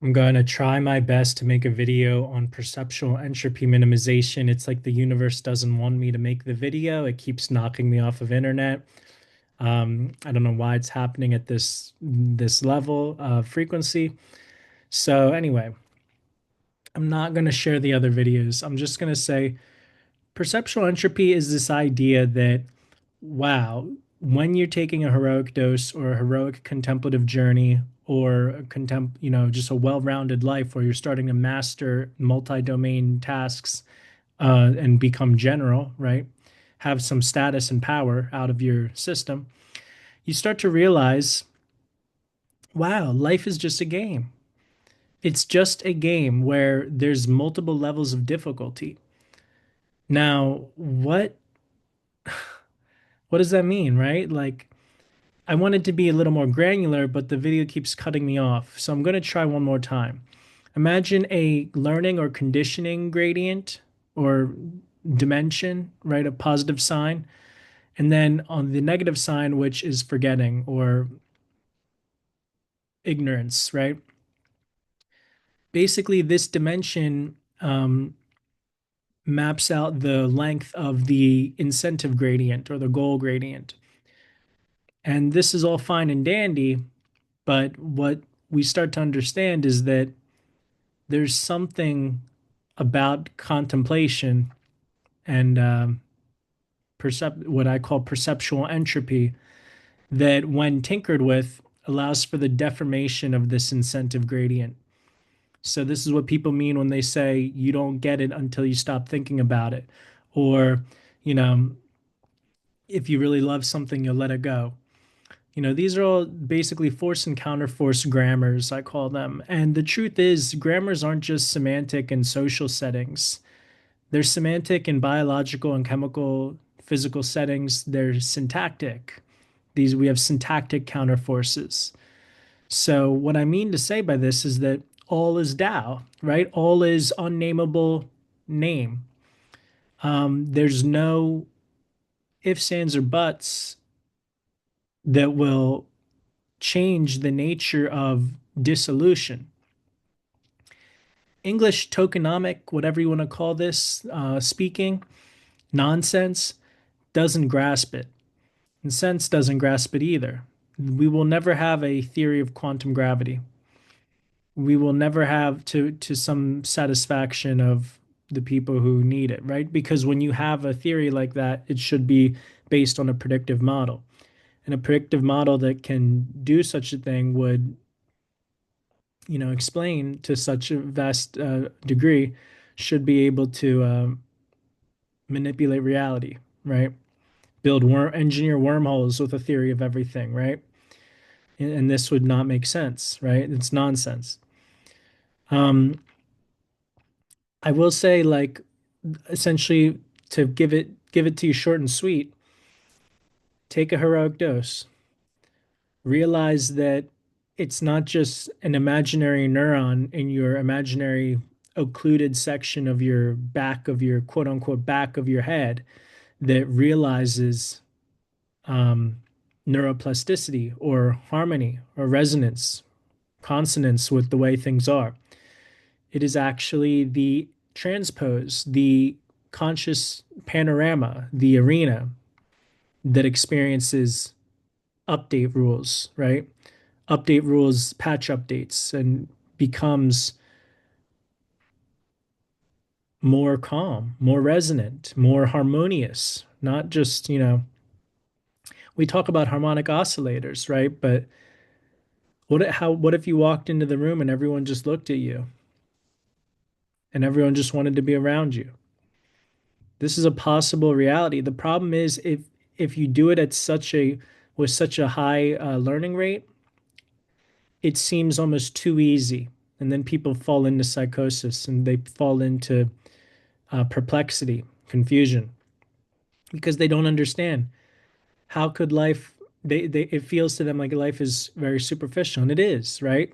I'm going to try my best to make a video on perceptual entropy minimization. It's like the universe doesn't want me to make the video. It keeps knocking me off of internet. I don't know why it's happening at this level of frequency. So anyway, I'm not going to share the other videos. I'm just going to say perceptual entropy is this idea that, wow, when you're taking a heroic dose or a heroic contemplative journey or just a well-rounded life where you're starting to master multi-domain tasks and become general, right? Have some status and power out of your system, you start to realize, wow, life is just a game. It's just a game where there's multiple levels of difficulty. Now, what does that mean, right? Like I wanted to be a little more granular, but the video keeps cutting me off. So I'm going to try one more time. Imagine a learning or conditioning gradient or dimension, right? A positive sign. And then on the negative sign, which is forgetting or ignorance, right? Basically, this dimension maps out the length of the incentive gradient or the goal gradient. And this is all fine and dandy, but what we start to understand is that there's something about contemplation and what I call perceptual entropy that, when tinkered with, allows for the deformation of this incentive gradient. So this is what people mean when they say you don't get it until you stop thinking about it, or you know, if you really love something, you'll let it go. These are all basically force and counterforce grammars, I call them. And the truth is, grammars aren't just semantic in social settings. They're semantic in biological and chemical, physical settings. They're syntactic. We have syntactic counterforces. So what I mean to say by this is that all is Tao, right? All is unnameable name. There's no ifs, ands, or buts that will change the nature of dissolution. English tokenomic, whatever you want to call this, speaking nonsense doesn't grasp it. And sense doesn't grasp it either. We will never have a theory of quantum gravity. We will never have to some satisfaction of the people who need it, right? Because when you have a theory like that, it should be based on a predictive model. And a predictive model that can do such a thing would, explain to such a vast degree, should be able to manipulate reality, right? Engineer wormholes with a theory of everything, right? And this would not make sense, right? It's nonsense. Um, I will say, like, essentially, to give it to you short and sweet, take a heroic dose. Realize that it's not just an imaginary neuron in your imaginary occluded section of your back of your quote unquote back of your head that realizes um, neuroplasticity or harmony or resonance, consonance with the way things are. It is actually the transpose, the conscious panorama, the arena that experiences update rules, right? Update rules, patch updates, and becomes more calm, more resonant, more harmonious. Not just, we talk about harmonic oscillators, right? But what if you walked into the room and everyone just looked at you and everyone just wanted to be around you? This is a possible reality. The problem is, if you do it at such a with such a high learning rate, it seems almost too easy. And then people fall into psychosis and they fall into perplexity, confusion, because they don't understand how could life. It feels to them like life is very superficial, and it is, right?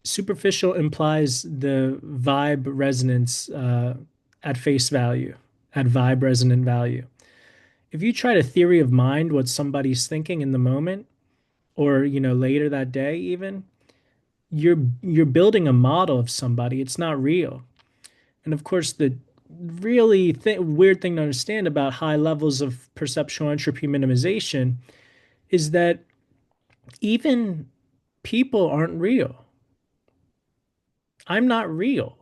Superficial implies the vibe resonance at face value, at vibe resonant value. If you try to theory of mind what somebody's thinking in the moment, or later that day even, you're building a model of somebody. It's not real. And of course, the really weird thing to understand about high levels of perceptual entropy minimization is that even people aren't real. I'm not real.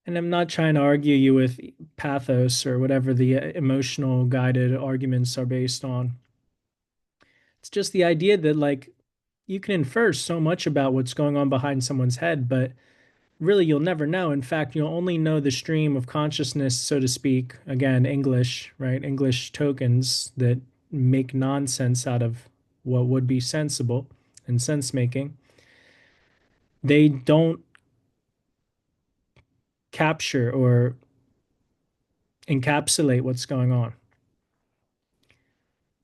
And I'm not trying to argue you with pathos or whatever the emotional guided arguments are based on. It's just the idea that, like, you can infer so much about what's going on behind someone's head, but really you'll never know. In fact, you'll only know the stream of consciousness, so to speak. Again, English, right? English tokens that make nonsense out of what would be sensible and sense making. They don't capture or encapsulate what's going on,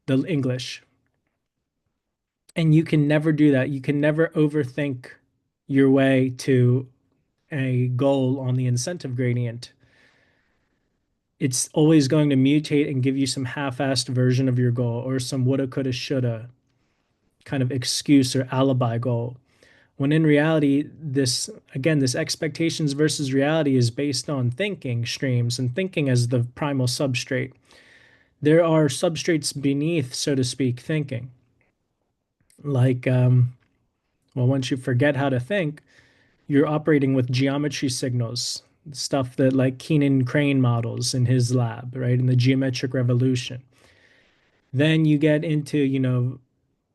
the English. And you can never do that. You can never overthink your way to a goal on the incentive gradient. It's always going to mutate and give you some half-assed version of your goal or some woulda, coulda, shoulda kind of excuse or alibi goal. When in reality, this, again, this expectations versus reality is based on thinking streams and thinking as the primal substrate. There are substrates beneath, so to speak, thinking. Like, well, once you forget how to think, you're operating with geometry signals, stuff that like Keenan Crane models in his lab, right? In the geometric revolution. Then you get into,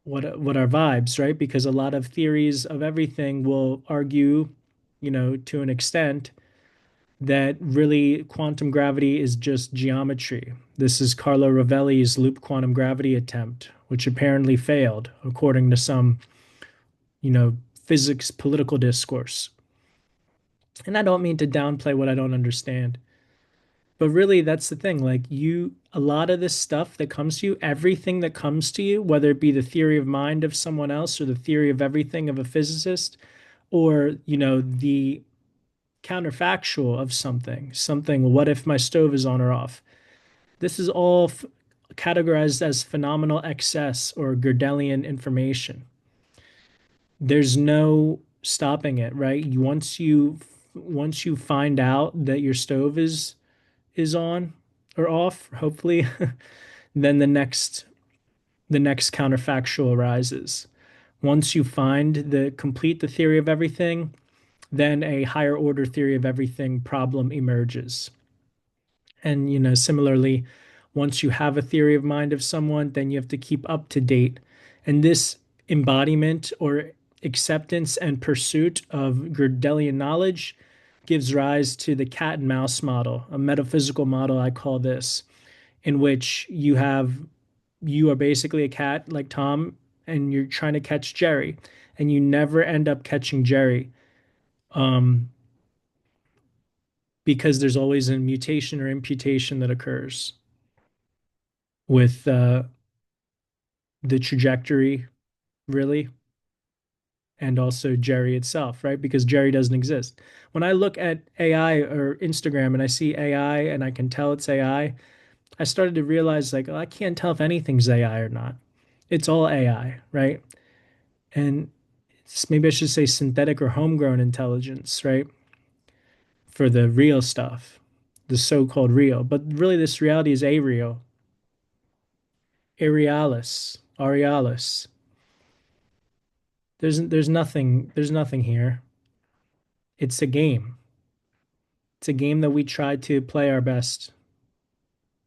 what are vibes, right? Because a lot of theories of everything will argue, to an extent that really quantum gravity is just geometry. This is Carlo Rovelli's loop quantum gravity attempt, which apparently failed, according to some, physics political discourse. And I don't mean to downplay what I don't understand. But really, that's the thing. Like, a lot of this stuff that comes to you, everything that comes to you, whether it be the theory of mind of someone else or the theory of everything of a physicist, or, the counterfactual of something, what if my stove is on or off? This is all categorized as phenomenal excess or Gödelian information. There's no stopping it, right? Once you find out that your stove is on or off, hopefully, then the next counterfactual arises. Once you find complete the theory of everything, then a higher order theory of everything problem emerges. And similarly, once you have a theory of mind of someone, then you have to keep up to date. And this embodiment or acceptance and pursuit of Gödelian knowledge gives rise to the cat and mouse model, a metaphysical model I call this, in which you are basically a cat like Tom, and you're trying to catch Jerry, and you never end up catching Jerry, um, because there's always a mutation or imputation that occurs with the trajectory, really, and also Jerry itself, right? Because Jerry doesn't exist. When I look at AI or Instagram and I see AI and I can tell it's I started to realize, like, oh, I can't tell if anything's AI or not. It's all AI, right? And maybe I should say synthetic or homegrown intelligence, right? For the real stuff, the so-called real. But really, this reality is areal, arealis, arealis. There's nothing here. It's a game. It's a game that we try to play our best.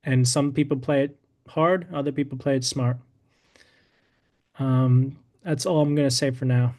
And some people play it hard, other people play it smart. That's all I'm gonna say for now.